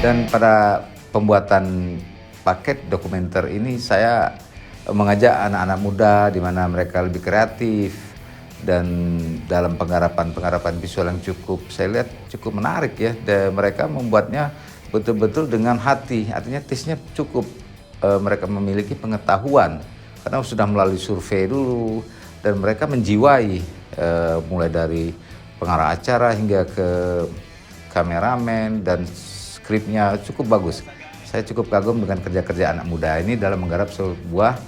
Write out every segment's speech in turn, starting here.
Dan pada pembuatan paket dokumenter ini saya mengajak anak-anak muda di mana mereka lebih kreatif dan dalam penggarapan visual yang saya lihat cukup menarik ya. Dan mereka membuatnya betul-betul dengan hati, artinya taste-nya cukup. Mereka memiliki pengetahuan karena sudah melalui survei dulu dan mereka menjiwai mulai dari pengarah acara hingga ke kameramen dan skripnya cukup bagus. Saya cukup kagum dengan kerja-kerja anak muda ini dalam menggarap sebuah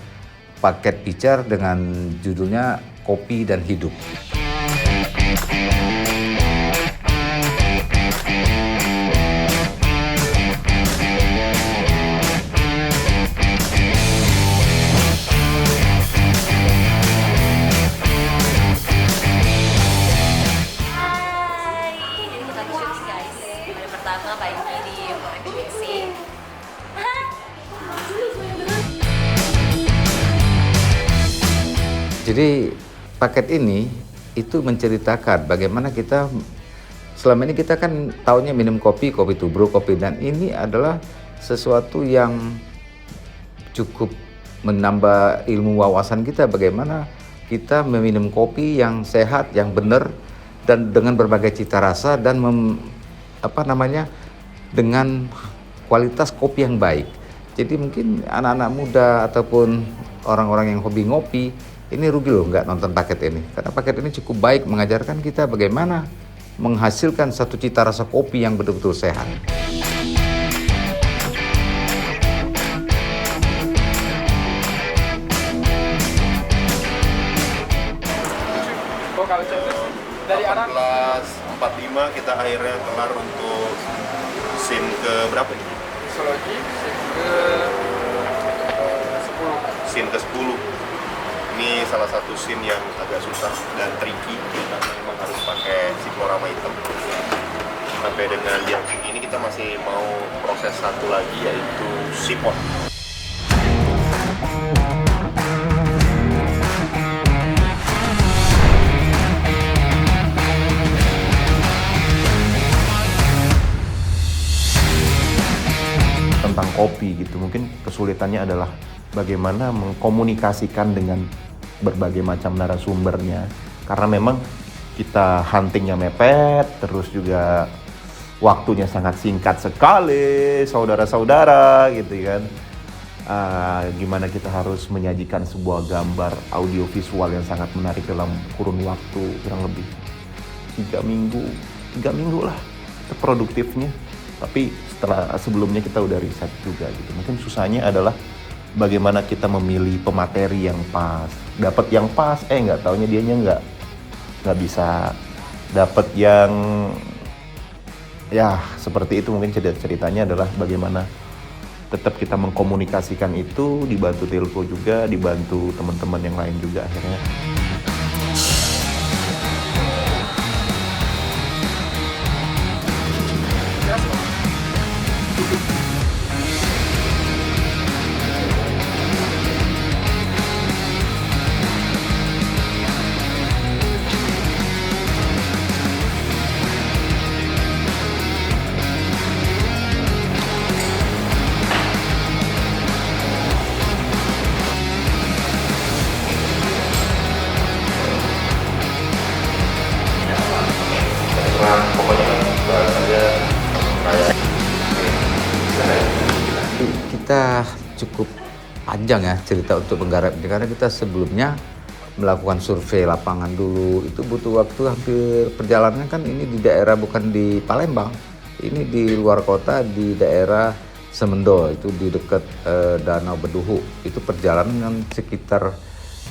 paket feature dengan judulnya Kopi dan Hidup. Jadi paket ini itu menceritakan bagaimana kita selama ini kita kan taunya minum kopi tubruk, kopi, dan ini adalah sesuatu yang cukup menambah ilmu wawasan kita bagaimana kita meminum kopi yang sehat, yang benar dan dengan berbagai cita rasa dan dengan kualitas kopi yang baik. Jadi mungkin anak-anak muda ataupun orang-orang yang hobi ngopi ini rugi loh nggak nonton paket ini, karena paket ini cukup baik mengajarkan kita bagaimana menghasilkan satu cita rasa kopi yang betul-betul sehat. Dari 14.45 kita akhirnya kelar untuk scene ke berapa ini? Psikologi, Scene ke 10. Ini salah satu scene yang agak susah dan tricky karena memang harus pakai siklorama hitam. Sampai dengan jam segini kita masih mau proses satu lagi yaitu sipon. Tentang kopi gitu, mungkin kesulitannya adalah bagaimana mengkomunikasikan dengan berbagai macam narasumbernya, karena memang kita huntingnya mepet, terus juga waktunya sangat singkat sekali, saudara-saudara gitu kan. Gimana kita harus menyajikan sebuah gambar audio visual yang sangat menarik dalam kurun waktu kurang lebih 3 minggu lah produktifnya. Tapi sebelumnya kita udah riset juga gitu. Mungkin susahnya adalah bagaimana kita memilih pemateri yang pas, dapat yang pas, nggak taunya dianya nggak bisa dapat yang ya seperti itu. Mungkin ceritanya adalah bagaimana tetap kita mengkomunikasikan itu, dibantu Tilko juga, dibantu teman-teman yang lain juga akhirnya. Kita cukup panjang ya cerita untuk menggarap ini karena kita sebelumnya melakukan survei lapangan dulu, itu butuh waktu hampir perjalanan kan ini di daerah bukan di Palembang, ini di luar kota di daerah Semendo, itu di dekat Danau Beduhu. Itu perjalanan sekitar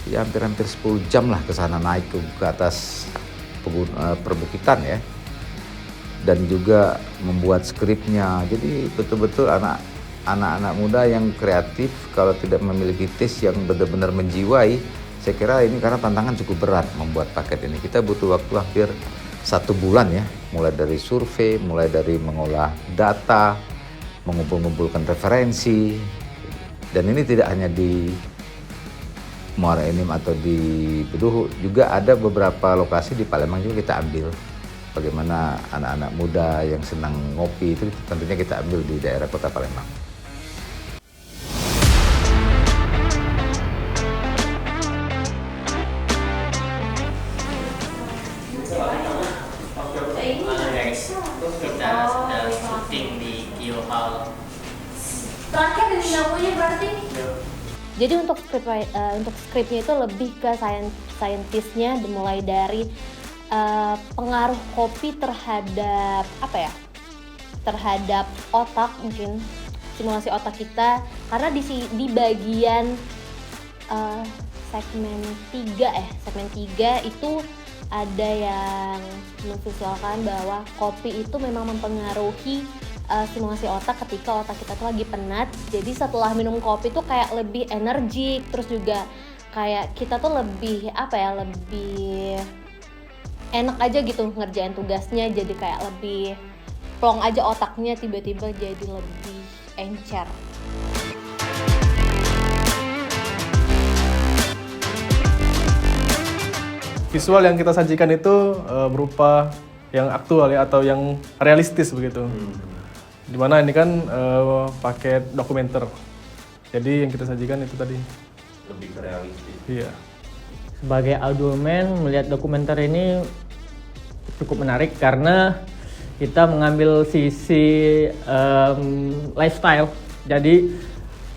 ya hampir 10 jam lah ke sana, naik ke atas perbukitan ya, dan juga membuat skripnya. Jadi betul-betul anak-anak muda yang kreatif kalau tidak memiliki taste yang benar-benar menjiwai, saya kira ini karena tantangan cukup berat membuat paket ini. Kita butuh waktu hampir 1 bulan ya, mulai dari survei, mulai dari mengolah data, mengumpulkan referensi, dan ini tidak hanya di Muara Enim atau di Beduhu, juga ada beberapa lokasi di Palembang juga kita ambil. bagaimana anak-anak muda yang senang ngopi itu tentunya kita ambil di daerah Kota Palembang. Guys, kita sedang syuting di Kio Hall. Terakhir di Singapura berarti? Jadi untuk skripnya itu lebih ke saintisnya, mulai dari pengaruh kopi terhadap terhadap otak, mungkin simulasi otak kita, karena di bagian segmen 3 itu ada yang memvisualkan bahwa kopi itu memang mempengaruhi simulasi otak ketika otak kita tuh lagi penat. Jadi setelah minum kopi tuh kayak lebih energik, terus juga kayak kita tuh lebih lebih enak aja gitu ngerjain tugasnya, jadi kayak lebih plong aja otaknya, tiba-tiba jadi lebih encer. Visual yang kita sajikan itu berupa yang aktual ya, atau yang realistis begitu. Dimana ini kan pakai dokumenter. Jadi yang kita sajikan itu tadi. Lebih ke realistis. Iya. Sebagai audioman, melihat dokumenter ini cukup menarik karena kita mengambil sisi lifestyle. Jadi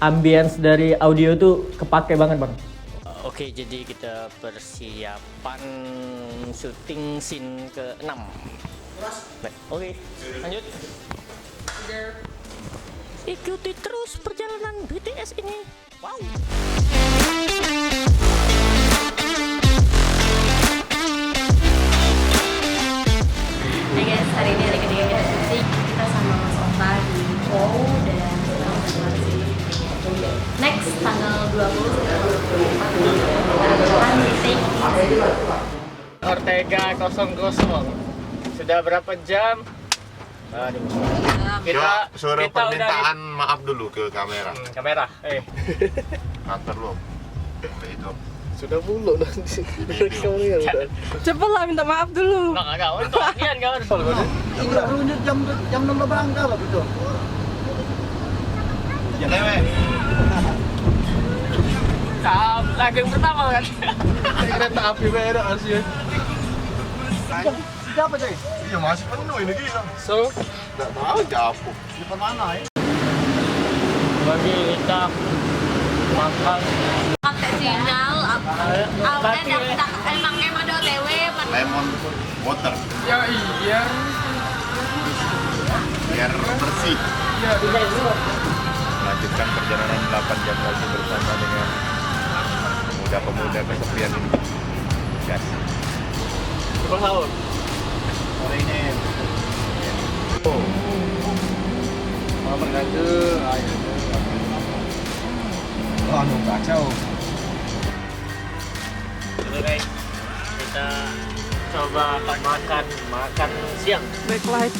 ambience dari audio tuh kepake banget, Bang. Oke, jadi kita persiapan syuting scene ke-6. Oke, lanjut. Ikuti terus perjalanan BTS ini. Wow. Hai guys, hari ini hari ketiga kita syuting. Kita sama Mas Ota di Wow dan kita masih next tanggal 20 sampai 24 kita akan di take Ortega 00. Sudah berapa jam? Aduh. Coba suruh kita permintaan maaf dulu ke kamera. Kamera. Kantor lo. Itu. Sudah bulu nanti. Cepatlah minta maaf dulu. Enggak, untuk latihan kawan. Udah runut jam 6 berangkat lah gitu. Ya lewe. Lagu yang pertama kan. Kereta api beda Asia. Siapa coy? Iya masih penuh ini gila. So, Nggak tahu jauh. Depan mana ya? Bagi kita makan. pakai sinyal emang ada OTW Lemon water. ya iya. Biar bersih. Ya, Lanjutkan perjalanan 8 jam lagi bersama dengan pemuda-pemuda kesepian ini. Gas. Sahur. Sore ini. malam aja. Oh, anu kacau. Oke guys, kita coba makan siang. Backlight.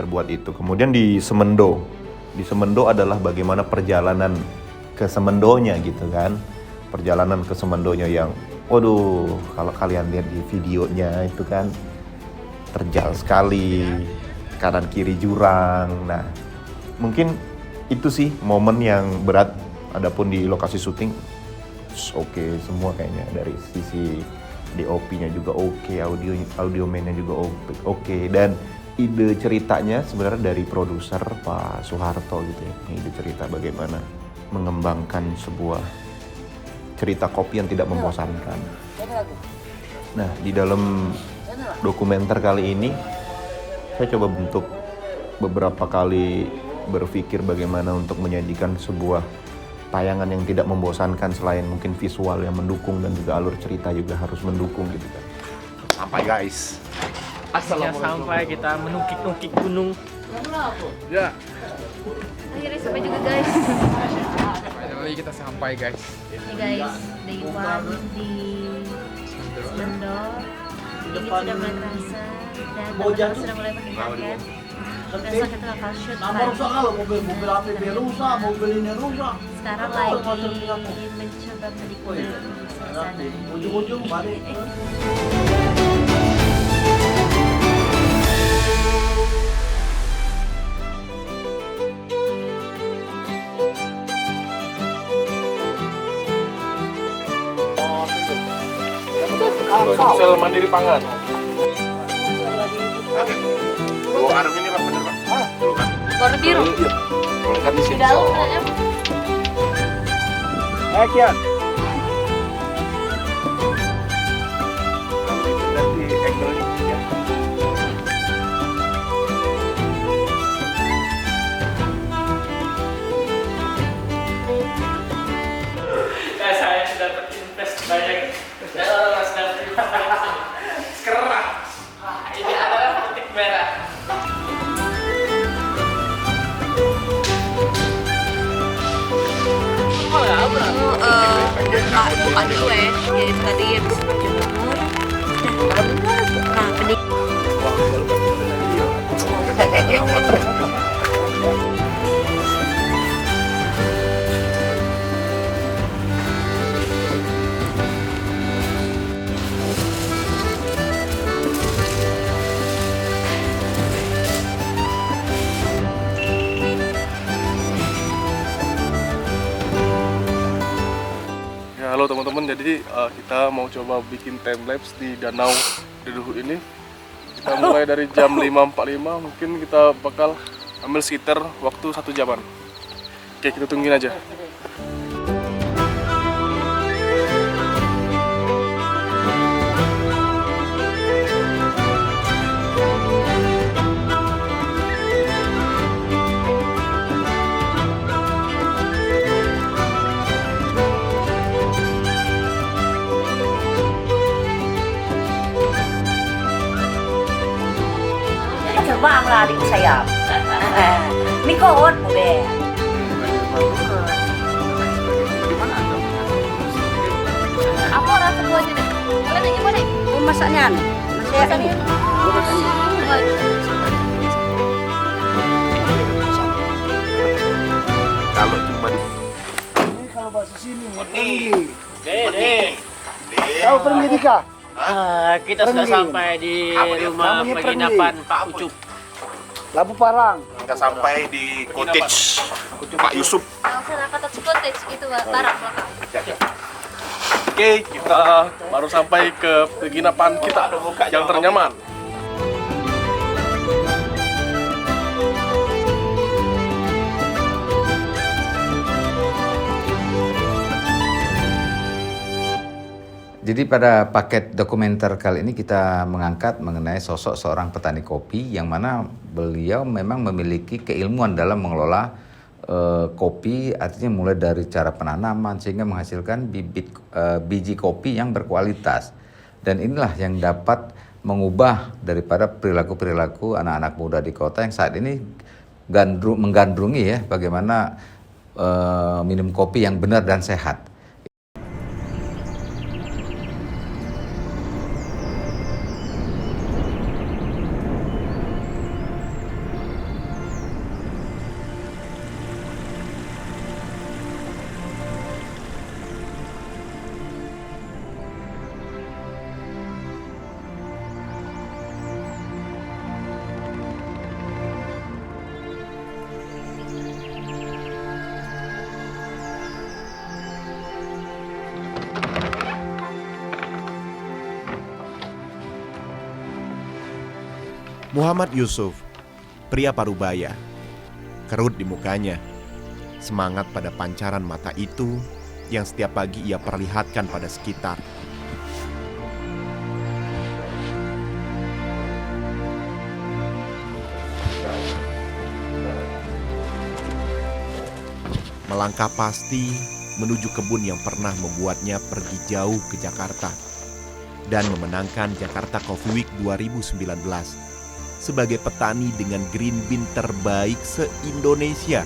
buat itu. Kemudian di Semendo adalah bagaimana perjalanan ke Semendonya gitu kan. Perjalanan ke Semendonya yang, waduh, kalau kalian lihat di videonya itu kan terjal sekali, kanan kiri jurang. Nah, mungkin itu sih momen yang berat. Adapun di lokasi syuting, oke semua kayaknya, dari sisi DOP-nya juga oke, audio mainnya juga oke, dan ide ceritanya sebenarnya dari produser Pak Soeharto gitu ya. Ide cerita bagaimana mengembangkan sebuah cerita kopi yang tidak membosankan. Nah, di dalam dokumenter kali ini saya coba bentuk beberapa kali berpikir bagaimana untuk menyajikan sebuah tayangan yang tidak membosankan, selain mungkin visual yang mendukung dan juga alur cerita juga harus mendukung gitu kan. Sampai guys. Akhirnya sampai kita menukik-nukik gunung. Ya. Akhirnya sampai juga guys. Finally kita sampai guys. Nih guys, day one di Semendo. Ini sudah mulai terasa dan teman-teman sudah mulai pakai jaket. Besok kita bakal shoot rusak lagi. kalau mobil APB rusak, mobil ini rusak. Sekarang lagi mencoba menikmati suasana. Ujung-ujung balik. Sel mandiri pangan. Oh, arung ini Pak, bener Pak. Warna biru. Kan di Di sini. dalam katanya. Kian. Nanti angle-nya ya. Saya sudah berinvest banyak. Mas David. Sekarang. Ini adalah titik merah. Buka dulu ya, jadi tadi habis berjemur. Nah, pedik. Ya, halo teman-teman, jadi kita mau coba bikin timelapse di Danau Deduhu ini. Kita mulai dari jam 5.45, mungkin kita bakal ambil sekitar waktu 1 jaman. Oke, kita tungguin aja. Terbang lah adik saya. Mikot udah. Aku orang kedua aja deh. Kalian yang gimana? Masaknya. Masaknya. Kalau cuma di Kalau bahasa sini, Dede. tahu pergi Dika? Kita sudah sampai di rumah Namanya penginapan Pak Ucup. Labu Parang. kita sampai di cottage Pak Yusuf. Langsung kata cottage itu barak belakang. Oke, kita baru sampai ke penginapan kita yang ternyaman. Jadi pada paket dokumenter kali ini kita mengangkat mengenai sosok seorang petani kopi yang mana beliau memang memiliki keilmuan dalam mengelola kopi, artinya mulai dari cara penanaman sehingga menghasilkan biji kopi yang berkualitas. Dan inilah yang dapat mengubah daripada perilaku-perilaku anak-anak muda di kota yang saat ini menggandrungi ya bagaimana minum kopi yang benar dan sehat. Muhammad Yusuf, pria Parubaya, kerut di mukanya. Semangat pada pancaran mata itu yang setiap pagi ia perlihatkan pada sekitar. Melangkah pasti menuju kebun yang pernah membuatnya pergi jauh ke Jakarta dan memenangkan Jakarta Coffee Week 2019 sebagai petani dengan green bean terbaik se-Indonesia.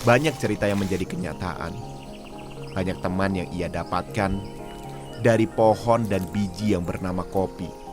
Banyak cerita yang menjadi kenyataan. Banyak teman yang ia dapatkan dari pohon dan biji yang bernama kopi.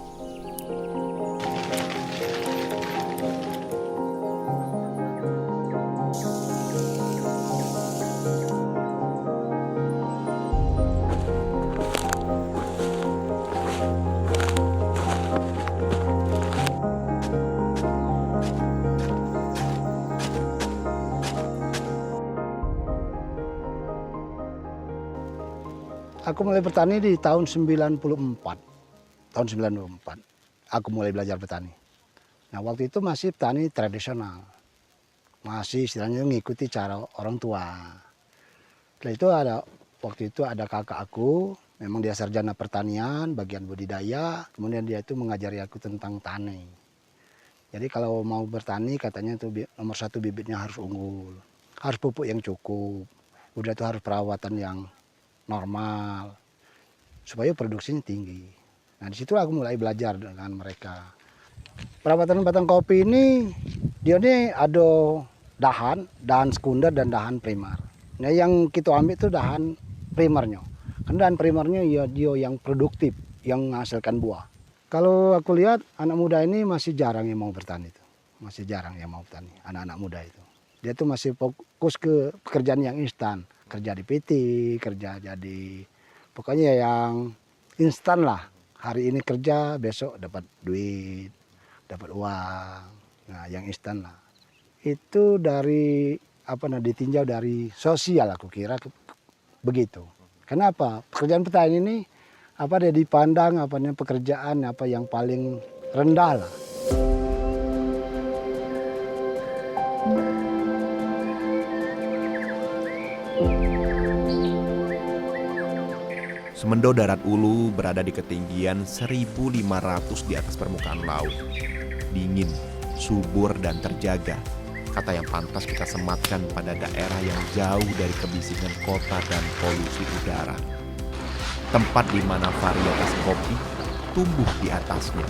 Aku mulai bertani di tahun 94. Tahun 94. Aku mulai belajar bertani. Nah, waktu itu masih petani tradisional. Masih istilahnya mengikuti cara orang tua. Setelah itu waktu itu ada kakak aku, memang dia sarjana pertanian, bagian budidaya, kemudian dia itu mengajari aku tentang tani. Jadi kalau mau bertani katanya itu nomor 1 bibitnya harus unggul. Harus pupuk yang cukup. Udah itu harus perawatan yang normal supaya produksinya tinggi. Nah, di situ aku mulai belajar dengan mereka. Perawatan batang kopi ini dia ini ada dahan sekunder dan dahan primer. Nah, yang kita ambil itu dahan primernya. Karena dahan primernya ya dia yang produktif, yang menghasilkan buah. Kalau aku lihat anak muda ini masih jarang yang mau bertani itu. Masih jarang yang mau bertani, anak-anak muda itu. Dia tuh masih fokus ke pekerjaan yang instan. Kerja di PT, kerja jadi pokoknya yang instan lah. Hari ini kerja, besok dapat duit, dapat uang. Nah, yang instan lah. Itu dari ditinjau dari sosial aku kira begitu. Kenapa? Pekerjaan petani ini dia dipandang pekerjaan yang paling rendah lah. Semendo Darat Ulu berada di ketinggian 1.500 di atas permukaan laut. Dingin, subur, dan terjaga. Kata yang pantas kita sematkan pada daerah yang jauh dari kebisingan kota dan polusi udara. Tempat di mana varietas kopi tumbuh di atasnya.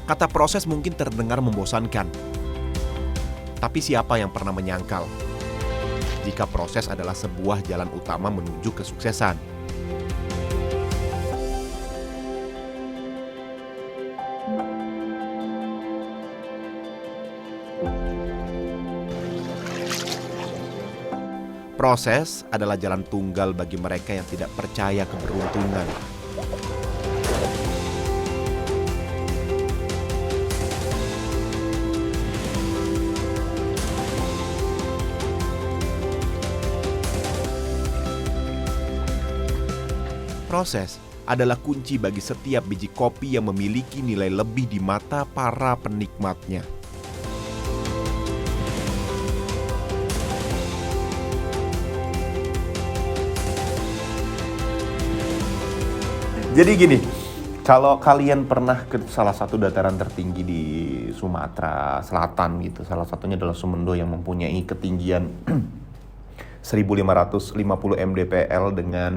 Kata proses mungkin terdengar membosankan. Tapi siapa yang pernah menyangkal jika proses adalah sebuah jalan utama menuju kesuksesan? Proses adalah jalan tunggal bagi mereka yang tidak percaya keberuntungan. Proses adalah kunci bagi setiap biji kopi yang memiliki nilai lebih di mata para penikmatnya. Jadi gini, kalau kalian pernah ke salah satu dataran tertinggi di Sumatera Selatan gitu, salah satunya adalah Sumendo yang mempunyai ketinggian 1.550 mdpl dengan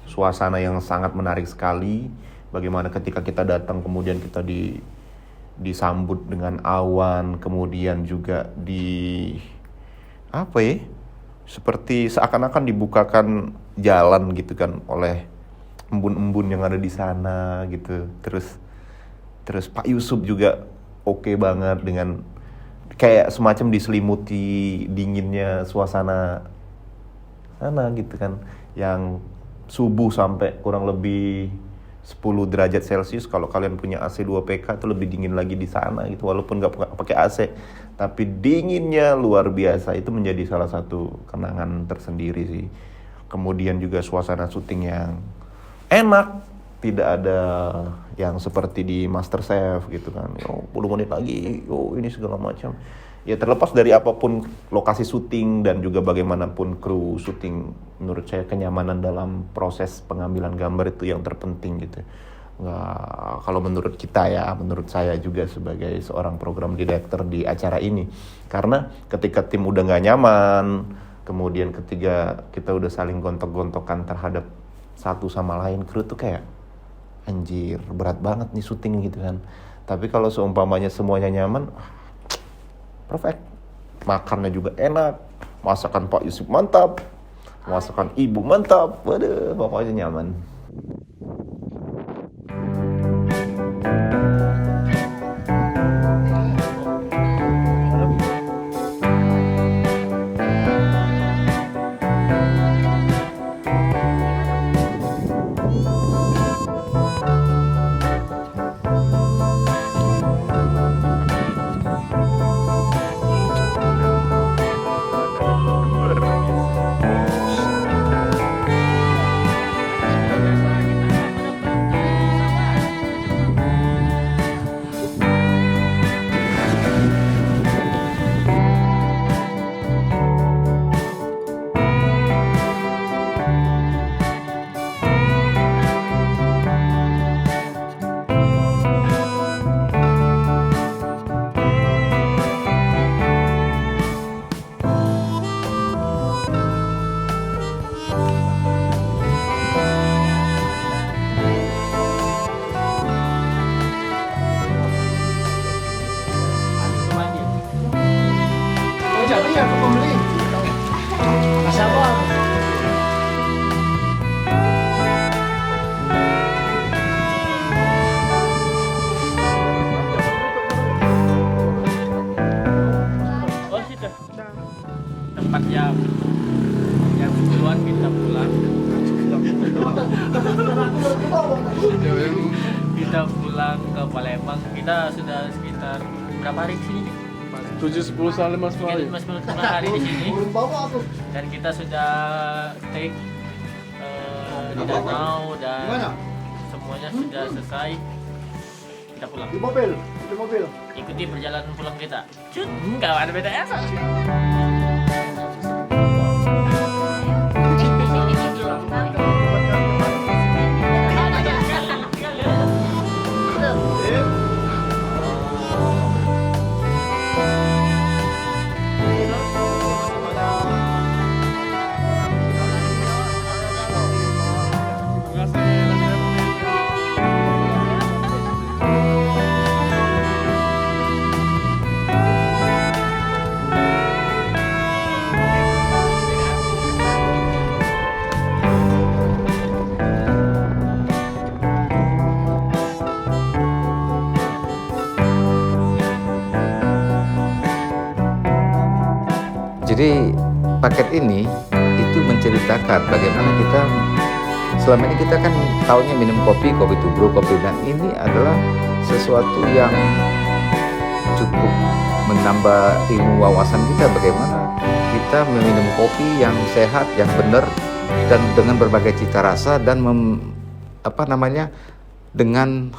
suasana yang sangat menarik sekali. Bagaimana ketika kita datang kemudian kita disambut dengan awan, kemudian juga seperti seakan-akan dibukakan jalan gitu kan oleh embun-embun yang ada di sana gitu. Terus Pak Yusuf juga oke banget dengan kayak semacam diselimuti dinginnya suasana sana gitu kan, yang subuh sampai kurang lebih 10 derajat Celcius. Kalau kalian punya AC 2 PK itu lebih dingin lagi di sana gitu, walaupun nggak pakai AC, tapi dinginnya luar biasa. Itu menjadi salah satu kenangan tersendiri sih. Kemudian juga suasana syuting yang enak, tidak ada yang seperti di MasterChef gitu kan, 10 menit lagi, ini segala macam. Ya terlepas dari apapun lokasi syuting dan juga bagaimanapun kru syuting, menurut saya kenyamanan dalam proses pengambilan gambar itu yang terpenting gitu. Nggak, kalau menurut kita ya, menurut saya juga sebagai seorang program director di acara ini. Karena ketika tim udah nggak nyaman, kemudian ketika kita udah saling gontok-gontokan terhadap satu sama lain, kru tuh kayak anjir berat banget nih syuting gitu kan. Tapi kalau seumpamanya semuanya nyaman, perfect. Makannya juga enak, masakan Pak Yusuf mantap, masakan ibu mantap, waduh pokoknya nyaman. Jam 10-an kita pulang. Kita pulang ke Palembang. Kita sudah sekitar berapa hari di sini? 7-10 hari. 5 hari di sini. Dan kita sudah take di danau dan semuanya sudah selesai. Kita pulang. Di mobil. Ikuti perjalanan pulang kita. Cut, kalau ada BTS. Jadi paket ini itu menceritakan bagaimana kita selama ini kita kan taunya minum kopi tubruk, kopi, dan ini adalah sesuatu yang cukup menambah ilmu wawasan kita bagaimana kita meminum kopi yang sehat, yang benar, dan dengan berbagai cita rasa dan dengan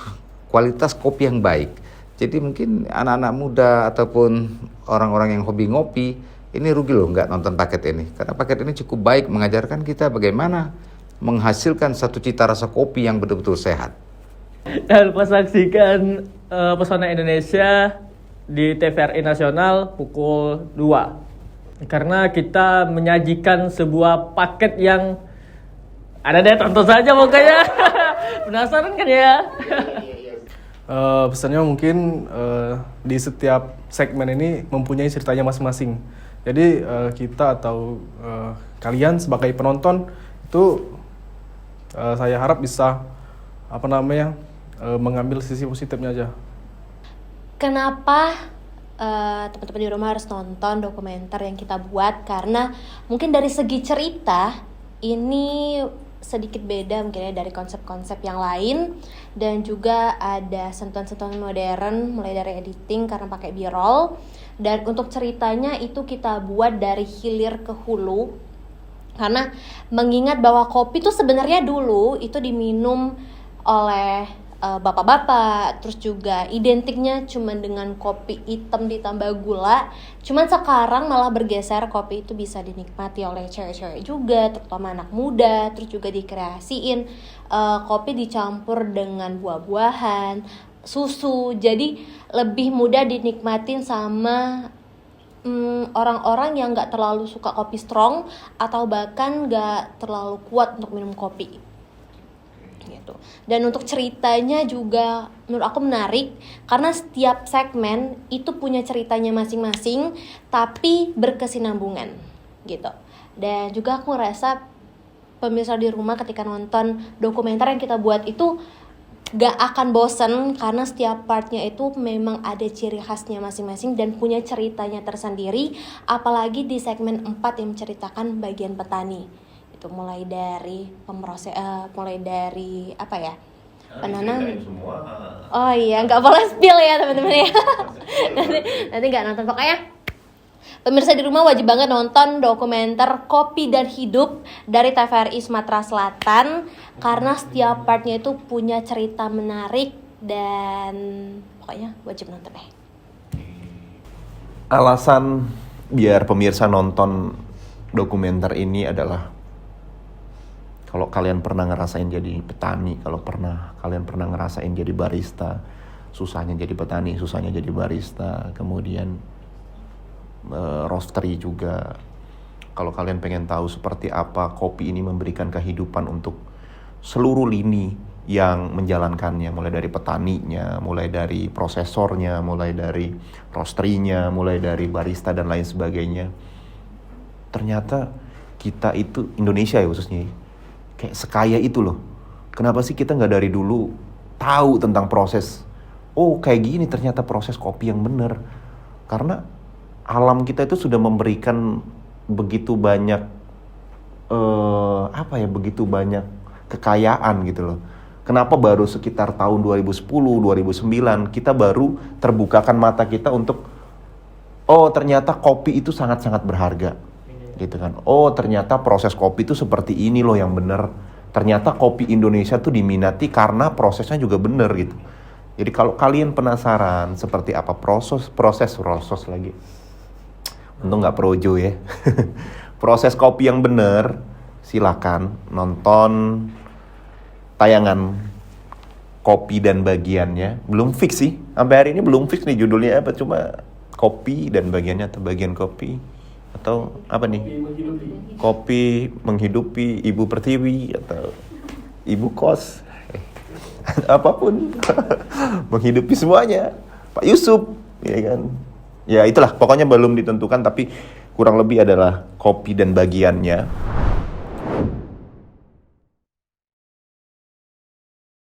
kualitas kopi yang baik. Jadi mungkin anak-anak muda ataupun orang-orang yang hobi ngopi ini rugi loh nggak nonton paket ini, karena paket ini cukup baik mengajarkan kita bagaimana menghasilkan satu cita rasa kopi yang betul-betul sehat. Dan lupa saksikan Pesona Indonesia di TVRI Nasional pukul 2. Karena kita menyajikan sebuah paket yang ada deh, tonton saja pokoknya. Penasaran kan ya? Pesannya mungkin di setiap segmen ini mempunyai ceritanya masing-masing. Jadi kita atau kalian sebagai penonton itu saya harap bisa mengambil sisi positifnya aja. Kenapa teman-teman di rumah harus nonton dokumenter yang kita buat? Karena mungkin dari segi cerita ini sedikit beda mungkin ya dari konsep-konsep yang lain, dan juga ada sentuhan-sentuhan modern mulai dari editing karena pakai B-roll, dan untuk ceritanya itu kita buat dari hilir ke hulu karena mengingat bahwa kopi itu sebenarnya dulu itu diminum oleh bapak-bapak, terus juga identiknya cuman dengan kopi hitam ditambah gula. Cuman sekarang malah bergeser, kopi itu bisa dinikmati oleh cewek-cewek juga, terutama anak muda. Terus juga dikreasiin kopi dicampur dengan buah-buahan, susu, jadi lebih mudah dinikmatin sama orang-orang yang nggak terlalu suka kopi strong atau bahkan nggak terlalu kuat untuk minum kopi gitu. Dan untuk ceritanya juga menurut aku menarik karena setiap segmen itu punya ceritanya masing-masing tapi berkesinambungan gitu. Dan juga aku ngerasa pemirsa di rumah ketika nonton dokumenter yang kita buat itu gak akan bosen karena setiap partnya itu memang ada ciri khasnya masing-masing dan punya ceritanya tersendiri, apalagi di segmen 4 yang menceritakan bagian petani. Itu mulai dari penanam. Oh iya, nggak boleh spill ya teman-teman ya. nanti nggak nonton. Pokoknya pemirsa di rumah wajib banget nonton dokumenter Kopi dan Hidup dari TVRI Sumatera Selatan karena setiap partnya itu punya cerita menarik dan pokoknya wajib nonton deh. Alasan biar pemirsa nonton dokumenter ini adalah kalau kalian pernah ngerasain jadi petani, kalau kalian pernah ngerasain jadi barista, susahnya jadi petani, susahnya jadi barista, kemudian roastery juga. Kalau kalian pengen tahu seperti apa kopi ini memberikan kehidupan untuk seluruh lini yang menjalankannya, mulai dari petaninya, mulai dari prosesornya, mulai dari roasterynya, mulai dari barista dan lain sebagainya. Ternyata kita itu, Indonesia ya khususnya, kayak sekaya itu loh. Kenapa sih kita nggak dari dulu tahu tentang proses? Oh kayak gini ternyata proses kopi yang benar. Karena alam kita itu sudah memberikan begitu banyak begitu banyak kekayaan gitu loh. Kenapa baru sekitar tahun 2010, 2009 kita baru terbukakan mata kita untuk oh ternyata kopi itu sangat-sangat berharga. Gitu kan. Oh ternyata proses kopi itu seperti ini loh yang benar. Ternyata kopi Indonesia tuh diminati karena prosesnya juga benar gitu. Jadi kalau kalian penasaran seperti apa proses lagi. Untung nggak projo ya. Proses kopi yang benar, silakan nonton tayangan Kopi dan Bagiannya. Belum fix sih. Sampai hari ini belum fix nih judulnya apa, cuma Kopi dan Bagiannya atau Bagian Kopi. Atau apa nih? Kopi menghidupi Ibu Pertiwi atau Ibu Kos. Apapun. Menghidupi semuanya. Pak Yusuf, ya kan. Ya itulah, pokoknya belum ditentukan tapi kurang lebih adalah Kopi dan Bagiannya.